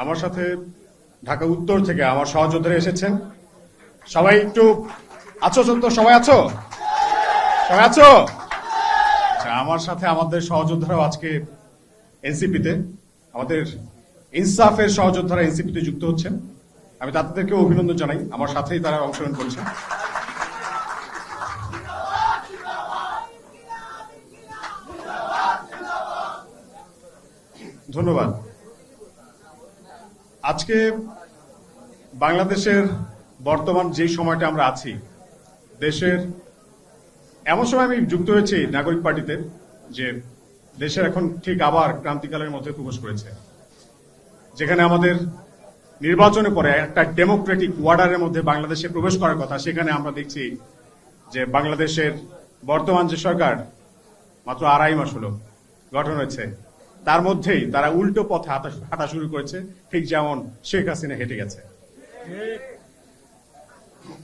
আমার সাথে ঢাকা উত্তর থেকে আমার সহযোদ্ধারা এসেছেন। সবাই একটু আছো? তো সবাই আছো? সবাই আছো? আচ্ছা, আমার সাথে আমাদের সহযোদ্ধারাও আজকে এনসিপিতে, আমাদের ইনসাফের সহযোদ্ধারা এনসিপিতে যুক্ত হচ্ছেন। আমি তাদেরকেও অভিনন্দন জানাই, আমার সাথেই তারা অংশগ্রহণ করছেন। ধন্যবাদ। আজকে বাংলাদেশের বর্তমান যে সময়টা আমরা আছি, দেশের এমন সময় আমি যুক্ত হয়েছি নাগরিক পার্টিতে যে দেশের এখন ঠিক আবার ক্রান্তিকালের মধ্যে প্রবেশ করেছে, যেখানে আমাদের নির্বাচনের পরে একটা ডেমোক্রেটিক ওয়ার্ডারের মধ্যে বাংলাদেশে প্রবেশ করার কথা, সেখানে আমরা দেখছি যে বাংলাদেশের বর্তমান যে সরকার মাত্র 2.5 মাস হলো গঠন হয়েছে, তার মধ্যেই তারা উল্টো পথে হাঁটা শুরু করেছে, ঠিক যেমন শেখ হাসিনা হেঁটে গেছে।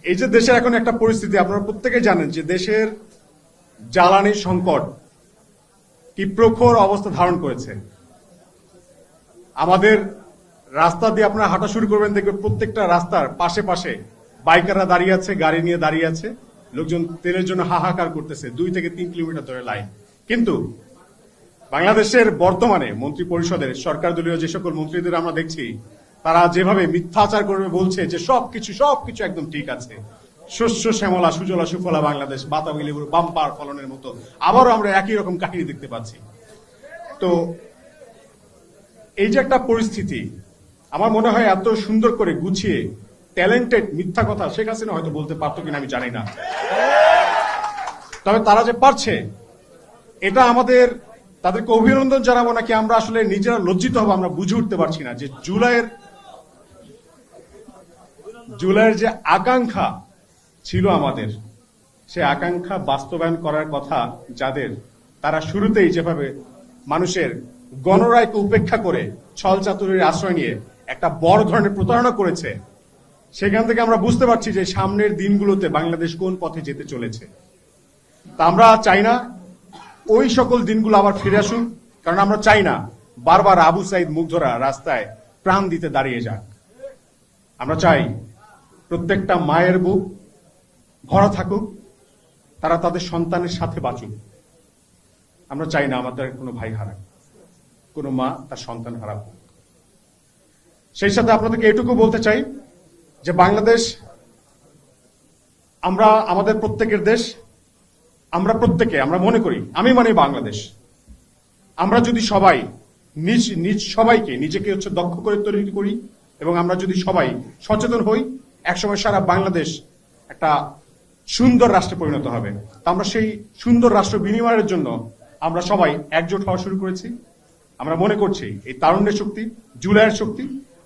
এই যে দেশের এখন একটা পরিস্থিতি, আপনারা প্রত্যেকে জানেন যে দেশের জ্বালানি সংকট কি প্রখর অবস্থা ধারণ করেছে। আমাদের রাস্তা দিয়ে আপনারা হাঁটা শুরু করবেন, দেখবেন প্রত্যেকটা রাস্তার পাশে পাশে বাইকাররা দাঁড়িয়ে আছে, গাড়ি নিয়ে দাঁড়িয়ে আছে, লোকজন তেলের জন্য হাহাকার করতেছে, 2 থেকে 3 কিলোমিটার ধরে লাইন। কিন্তু বাংলাদেশের বর্তমানে মন্ত্রী পরিষদের সরকার দলীয় যে সকল মন্ত্রীদের আমরা দেখছি, তারা যেভাবে মিথ্যাচার করবে বলছে যে সবকিছু একদম ঠিক আছে, শস্য শ্যামলা সুজলা সুফলা বাংলাদেশ, বাতাবি লেবুর বাম্পার ফলনের মতো আবারও আমরা একই রকম কাহিনী দেখতে পাচ্ছি। তো এই যে একটা পরিস্থিতি, আমার মনে হয় এত সুন্দর করে গুছিয়ে ট্যালেন্টেড মিথ্যা কথা শেখ হাসিনা হয়তো বলতে পারতো কিনা আমি জানি না, তবে তারা যে পারছে, এটা আমাদের তাদেরকে অভিনন্দন জানাবো নাকি আমরা আসলে নিজেরা লজ্জিত হবো আমরা বুঝে উঠতে পারছি না। যে জুলাইয়ের যে আকাঙ্ক্ষা ছিল আমাদের, সে আকাঙ্ক্ষা বাস্তবায়ন করার কথা যাদের, তারা শুরুতেই যেভাবে মানুষের গণরায়কে উপেক্ষা করে ছল চাতুরির আশ্রয় নিয়ে একটা বড় ধরনের প্রতারণা করেছে, সেখান থেকে আমরা বুঝতে পারছি যে সামনের দিনগুলোতে বাংলাদেশ কোন পথে যেতে চলেছে। তা আমরা চাই না ওই সকল দিনগুলো আবার ফিরে আসুন, কারণ আমরা চাই না বারবার আবু সাইদ মুগ্ধরা রাস্তায় প্রাণ দিতে দাঁড়িয়ে যাক। আমরা চাই প্রত্যেকটা মায়ের বুক ভরা থাকুক, তারা তাদের সন্তানের সাথে বাঁচুক। আমরা চাই না আমাদের কোনো ভাই হারাক, কোনো মা তার সন্তান হারাক। সেই সাথে আপনাদেরকে এটুকু বলতে চাই যে বাংলাদেশ আমাদের প্রত্যেকের দেশ। আমরা মনে করি, আমি মানে বাংলাদেশ, আমরা যদি সবাই সবাইকে নিজেকে দক্ষ করে তৈরি করি এবং আমরা যদি সবাই সচেতন হই, একসময় সারা বাংলাদেশ একটা সুন্দর রাষ্ট্রে পরিণত হবে। আমরা সেই সুন্দর রাষ্ট্র বিনিময়ের জন্য আমরা সবাই একজোট হওয়া শুরু করেছি। আমরা মনে করছি এই তারুণ্যের শক্তি, জুলাইয়ের শক্তি,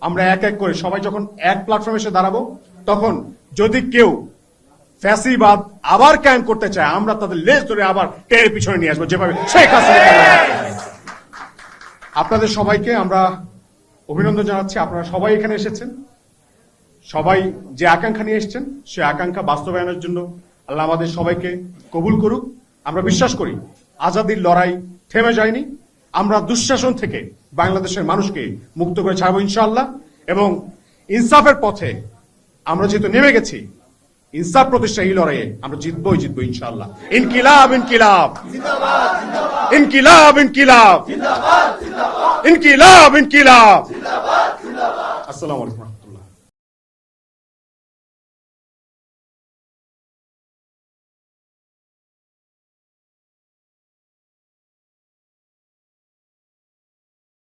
আমরা এক এক করে সবাই যখন এক প্ল্যাটফর্মে এসে দাঁড়াবো, তখন যদি কেউ ফ্যাসিবাদ আবার কায়েম করতে চায়, আমরা তাদের লেজ ধরে আবার টের পিছনে নিয়ে আসবো, যেভাবে শেখ হাসিনা। আপনাদের সবাইকে আমরা অভিনন্দন জানাচ্ছি। আপনারা সবাই এখানে এসেছেন, সবাই যে আকাঙ্ক্ষা নিয়ে এসেছেন, সে আকাঙ্ক্ষা বাস্তবায়নের জন্য আল্লাহ আমাদের সবাইকে কবুল করুক। আমরা বিশ্বাস করি আজাদির লড়াই থেমে যায়নি, আমরা দুঃশাসন থেকে বাংলাদেশের মানুষকে মুক্ত করে ছাড়বো ইনশাআল্লাহ। এবং ইনসাফের পথে আমরা যেহেতু নেমে গেছি, ইনসাফ প্রতিষ্ঠা এই লড়াইয়ে আমরা জিতবো ইনশাআল্লাহ। ইনকিলাব ইনকিলাব ইনকিলাব ইনকিলাব ইনকিলাব ইনকিলাব। আসসালামু আলাইকুম।